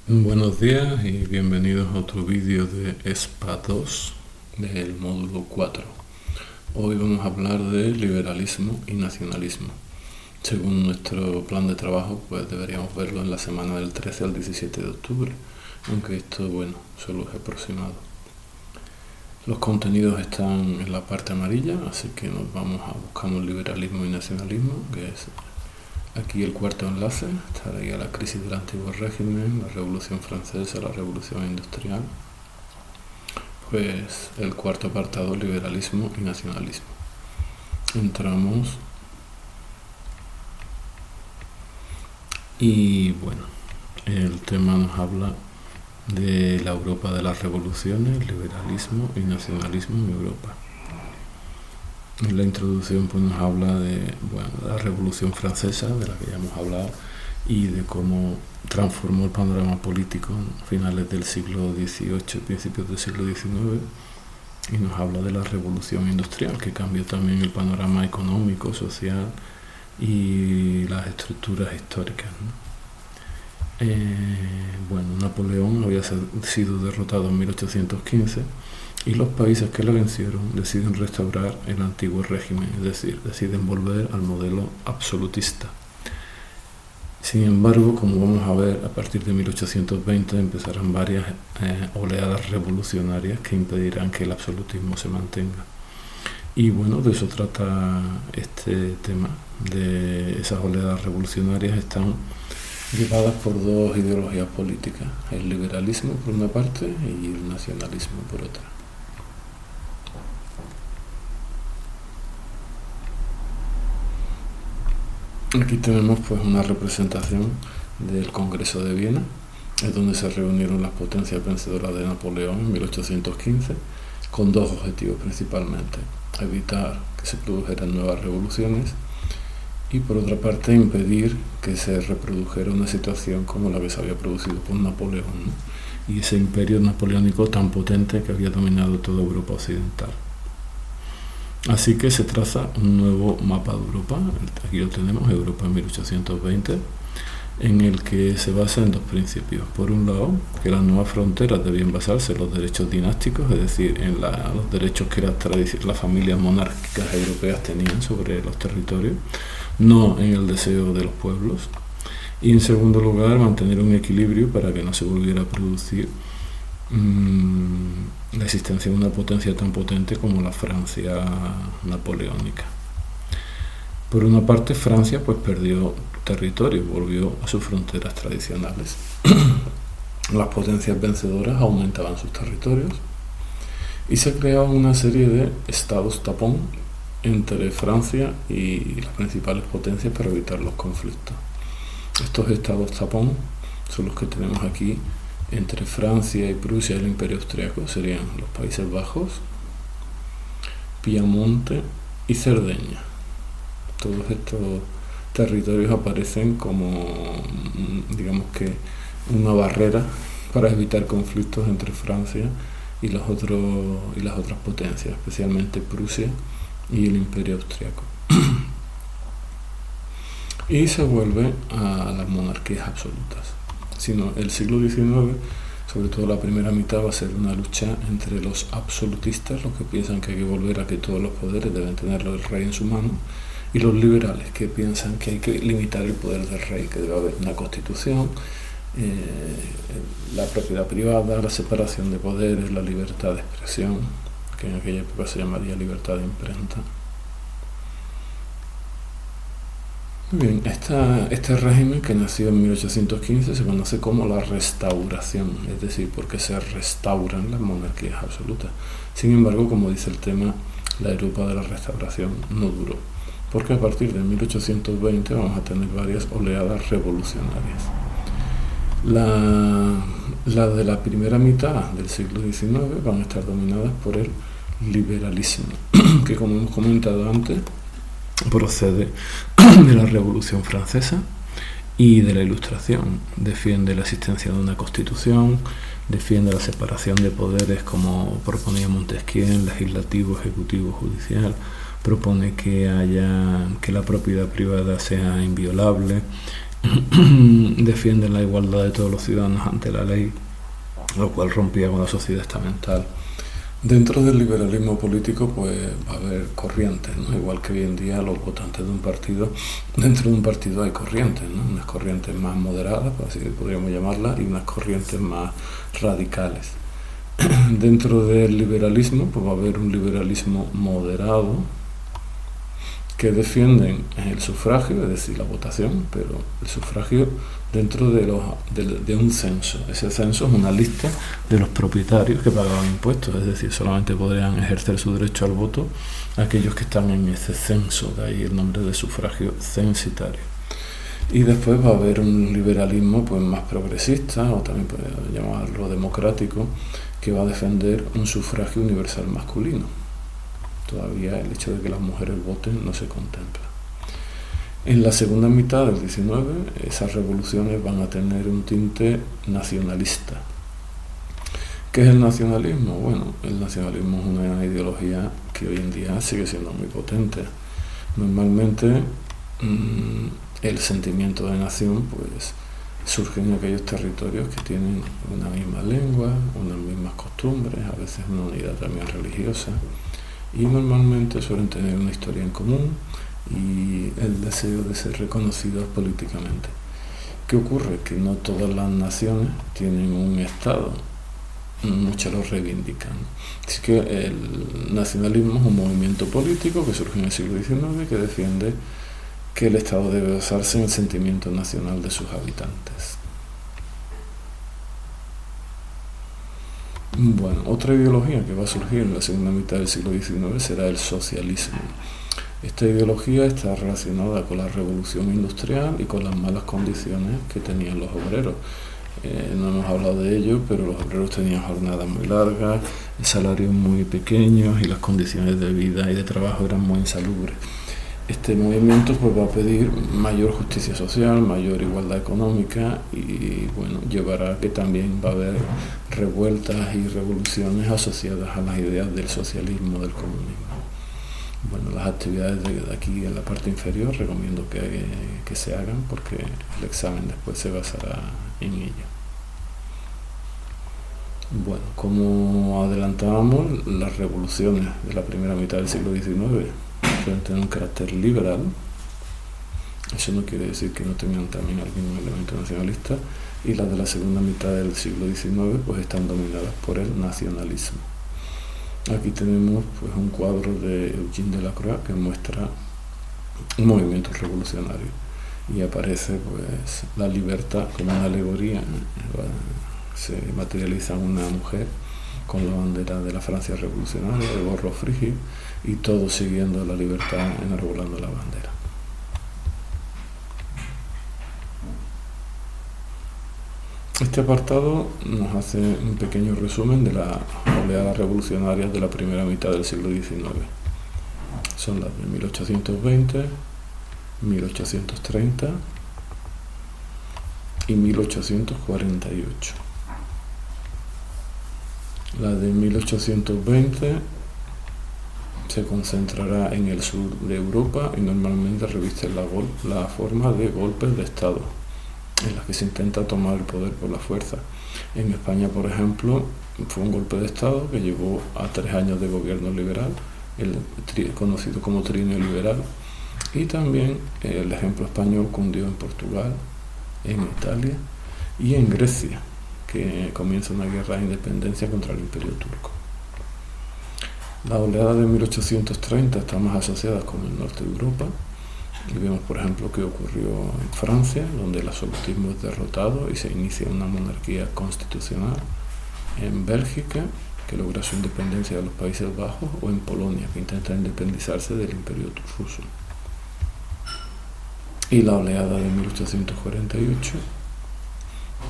Buenos días y bienvenidos a otro vídeo de SPA 2 del módulo 4. Hoy vamos a hablar de liberalismo y nacionalismo. Según nuestro plan de trabajo, pues deberíamos verlo en la semana del 13 al 17 de octubre, aunque esto, solo es aproximado. Los contenidos están en la parte amarilla, así que buscamos liberalismo y nacionalismo, que es aquí el cuarto enlace. Estaría la crisis del antiguo régimen, la Revolución Francesa, la Revolución Industrial. Pues el cuarto apartado, liberalismo y nacionalismo. Entramos y el tema nos habla de la Europa de las revoluciones, liberalismo y nacionalismo en Europa. En la introducción pues nos habla de la Revolución Francesa, de la que ya hemos hablado, y de cómo transformó el panorama político en finales del siglo XVIII, principios del siglo XIX, y nos habla de la Revolución Industrial, que cambió también el panorama económico, social y las estructuras históricas, ¿no? Napoleón había sido derrotado en 1815 y los países que lo vencieron deciden restaurar el antiguo régimen, es decir, deciden volver al modelo absolutista. Sin embargo, como vamos a ver, a partir de 1820 empezarán varias oleadas revolucionarias que impedirán que el absolutismo se mantenga. Y de eso trata este tema, de esas oleadas revolucionarias están llevadas por dos ideologías políticas, el liberalismo por una parte y el nacionalismo por otra. Aquí tenemos una representación del Congreso de Viena, es donde se reunieron las potencias vencedoras de Napoleón en 1815, con dos objetivos principalmente: evitar que se produjeran nuevas revoluciones y, por otra parte, impedir que se reprodujera una situación como la que se había producido con Napoleón, ¿no? Y ese imperio napoleónico tan potente que había dominado toda Europa occidental. Así que se traza un nuevo mapa de Europa, aquí lo tenemos, Europa en 1820, en el que se basa en dos principios. Por un lado, que las nuevas fronteras debían basarse en los derechos dinásticos, es decir, en los derechos que las familias monárquicas europeas tenían sobre los territorios, no en el deseo de los pueblos. Y en segundo lugar, mantener un equilibrio para que no se volviera a producir la existencia de una potencia tan potente como la Francia napoleónica. Por una parte, Francia perdió territorio, volvió a sus fronteras tradicionales. Las potencias vencedoras aumentaban sus territorios y se creaba una serie de estados tapón entre Francia y las principales potencias para evitar los conflictos. Estos estados tapón son los que tenemos aquí entre Francia y Prusia y el Imperio Austriaco. Serían los Países Bajos, Piamonte y Cerdeña. Todos estos territorios aparecen como, una barrera para evitar conflictos entre Francia y las otras potencias, especialmente Prusia y el Imperio Austriaco. Y se vuelve a las monarquías absolutas. El siglo XIX, sobre todo la primera mitad, va a ser una lucha entre los absolutistas, los que piensan que hay que volver a que todos los poderes deben tenerlo el rey en su mano, y los liberales, que piensan que hay que limitar el poder del rey, que debe haber una constitución, la propiedad privada, la separación de poderes, la libertad de expresión, que en aquella época se llamaría libertad de imprenta. Bien, este régimen, que nació en 1815, se conoce como la Restauración, es decir, porque se restauran las monarquías absolutas. Sin embargo, como dice el tema, la Europa de la Restauración no duró, porque a partir de 1820 vamos a tener varias oleadas revolucionarias. Las de la primera mitad del siglo XIX van a estar dominadas por el liberalismo, que, como hemos comentado antes, procede de la Revolución Francesa y de la Ilustración. Defiende la existencia de una constitución, defiende la separación de poderes como proponía Montesquieu, legislativo, ejecutivo, judicial, propone que la propiedad privada sea inviolable defienden la igualdad de todos los ciudadanos ante la ley, lo cual rompía con la sociedad estamental. Dentro del liberalismo político pues va a haber corrientes, ¿no? Igual que hoy en día los votantes de un partido, dentro de un partido hay corrientes, ¿no? Unas corrientes más moderadas, así podríamos llamarlas, y unas corrientes más radicales. Dentro del liberalismo pues va a haber un liberalismo moderado que defienden el sufragio, es decir, la votación, pero el sufragio dentro de un censo. Ese censo es una lista de los propietarios que pagaban impuestos, es decir, solamente podrían ejercer su derecho al voto aquellos que están en ese censo, de ahí el nombre de sufragio censitario. Y después va a haber un liberalismo pues más progresista, o también podemos llamarlo democrático, que va a defender un sufragio universal masculino. Todavía el hecho de que las mujeres voten no se contempla. En la segunda mitad del XIX, esas revoluciones van a tener un tinte nacionalista. ¿Qué es el nacionalismo? Bueno, el nacionalismo es una ideología que hoy en día sigue siendo muy potente. Normalmente el sentimiento de nación pues surge en aquellos territorios que tienen una misma lengua, unas mismas costumbres, a veces una unidad también religiosa, y normalmente suelen tener una historia en común y el deseo de ser reconocidos políticamente. ¿Qué ocurre? Que no todas las naciones tienen un Estado, muchas lo reivindican. Así que el nacionalismo es un movimiento político que surge en el siglo XIX que defiende que el Estado debe basarse en el sentimiento nacional de sus habitantes. Bueno, otra ideología que va a surgir en la segunda mitad del siglo XIX será el socialismo. Esta ideología está relacionada con la revolución industrial y con las malas condiciones que tenían los obreros. No hemos hablado de ello, pero los obreros tenían jornadas muy largas, salarios muy pequeños y las condiciones de vida y de trabajo eran muy insalubres. Este movimiento pues va a pedir mayor justicia social, mayor igualdad económica y bueno, llevará a que también va a haber revueltas y revoluciones asociadas a las ideas del socialismo, del comunismo. Bueno, las actividades de aquí en la parte inferior recomiendo que se hagan porque el examen después se basará en ello. Bueno, como adelantábamos, las revoluciones de la primera mitad del siglo XIX pueden tener un carácter liberal. Eso no quiere decir que no tengan también algún elemento nacionalista, y las de la segunda mitad del siglo XIX pues están dominadas por el nacionalismo. Aquí tenemos pues un cuadro de Eugène Delacroix que muestra un movimiento revolucionario y aparece pues la libertad como una alegoría. Se materializa una mujer con la bandera de la Francia revolucionaria, el gorro frigio, y todos siguiendo la libertad, enarbolando la bandera. Este apartado nos hace un pequeño resumen de las oleadas revolucionarias de la primera mitad del siglo XIX. Son las de 1820, 1830 y 1848. La de 1820 se concentrará en el sur de Europa y normalmente reviste la forma de golpes de Estado, en las que se intenta tomar el poder por la fuerza. En España, por ejemplo, fue un golpe de Estado que llevó a 3 años de gobierno liberal, conocido como trienio liberal, y también el ejemplo español cundió en Portugal, en Italia y en Grecia, que comienza una guerra de independencia contra el Imperio turco. La oleada de 1830 está más asociada con el norte de Europa, y vemos por ejemplo que ocurrió en Francia, donde el absolutismo es derrotado y se inicia una monarquía constitucional, en Bélgica, que logra su independencia de los Países Bajos, o en Polonia, que intenta independizarse del Imperio ruso. Y la oleada de 1848,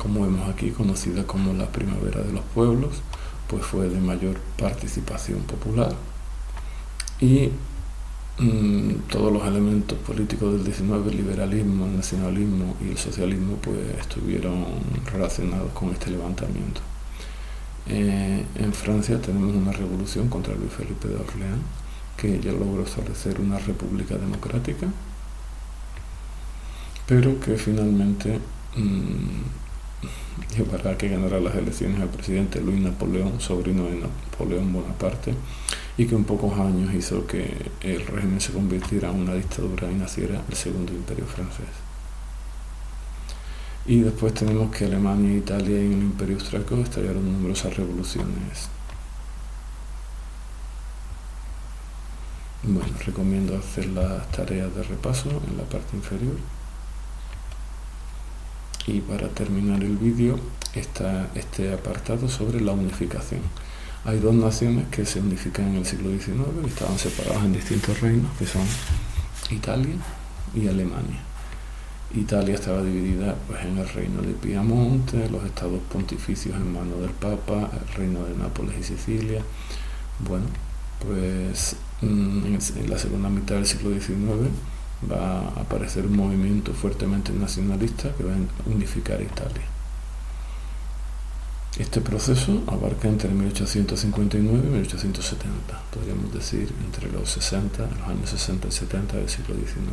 como vemos aquí, conocida como la Primavera de los Pueblos, pues fue de mayor participación popular, y todos los elementos políticos del XIX, el liberalismo, el nacionalismo y el socialismo, pues estuvieron relacionados con este levantamiento. En Francia tenemos una revolución contra Luis Felipe de Orleans, que ya logró establecer una república democrática, pero que finalmente llevará a que ganará las elecciones al presidente Luis Napoleón, sobrino de Napoleón Bonaparte, y que en pocos años hizo que el régimen se convirtiera en una dictadura y naciera el Segundo Imperio francés. Y después tenemos que Alemania, Italia y el Imperio Austríaco estallaron numerosas revoluciones. Bueno, recomiendo hacer las tareas de repaso en la parte inferior. Y para terminar el vídeo está este apartado sobre la unificación. Hay dos naciones que se unifican en el siglo XIX, que estaban separadas en distintos reinos, que son Italia y Alemania. Italia estaba dividida pues, en el reino de Piamonte, los estados pontificios en manos del Papa, el reino de Nápoles y Sicilia. Bueno, pues en la segunda mitad del siglo XIX va a aparecer un movimiento fuertemente nacionalista que va a unificar Italia. Este proceso abarca entre 1859 y 1870, podríamos decir entre los años 60 y 70 del siglo XIX.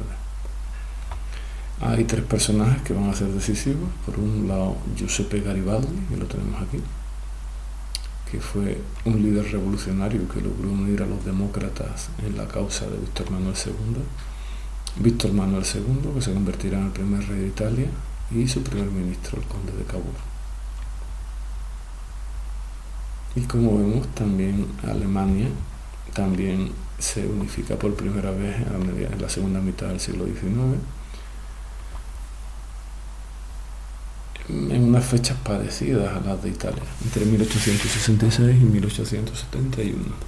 Hay tres personajes que van a ser decisivos. Por un lado, Giuseppe Garibaldi, que lo tenemos aquí, que fue un líder revolucionario que logró unir a los demócratas en la causa de Víctor Manuel II. Víctor Manuel II, que se convertirá en el primer rey de Italia, y su primer ministro, el conde de Cavour. Y como vemos, también Alemania también se unifica por primera vez en la segunda mitad del siglo XIX, en unas fechas parecidas a las de Italia, entre 1866 y 1871.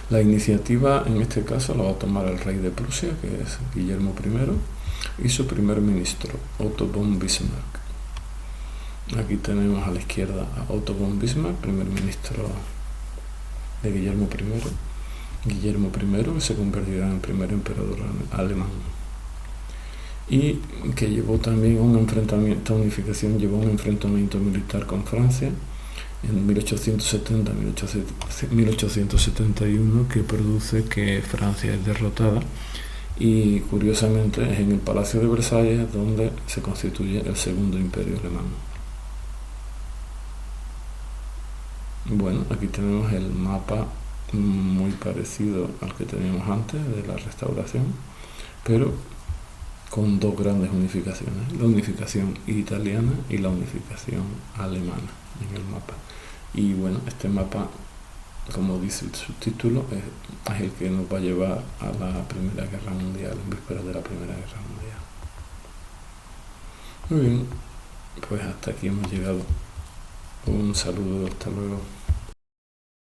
La iniciativa en este caso la va a tomar el rey de Prusia, que es Guillermo I, y su primer ministro, Otto von Bismarck. Aquí tenemos a la izquierda a Otto von Bismarck, primer ministro de Guillermo I. Guillermo I, que se convertirá en el primer emperador alemán. Y que llevó también un enfrentamiento, unificación llevó un enfrentamiento militar con Francia en 1870-1871, que produce que Francia es derrotada, y curiosamente es en el Palacio de Versalles donde se constituye el Segundo Imperio Alemán. Bueno, aquí tenemos el mapa muy parecido al que teníamos antes de la restauración, pero con dos grandes unificaciones, la unificación italiana y la unificación alemana en el mapa. Y bueno, este mapa, como dice el subtítulo, es el que nos va a llevar a la Primera Guerra Mundial, en vísperas de la Primera Guerra Mundial. Muy bien, pues hasta aquí hemos llegado. Un saludo, hasta luego.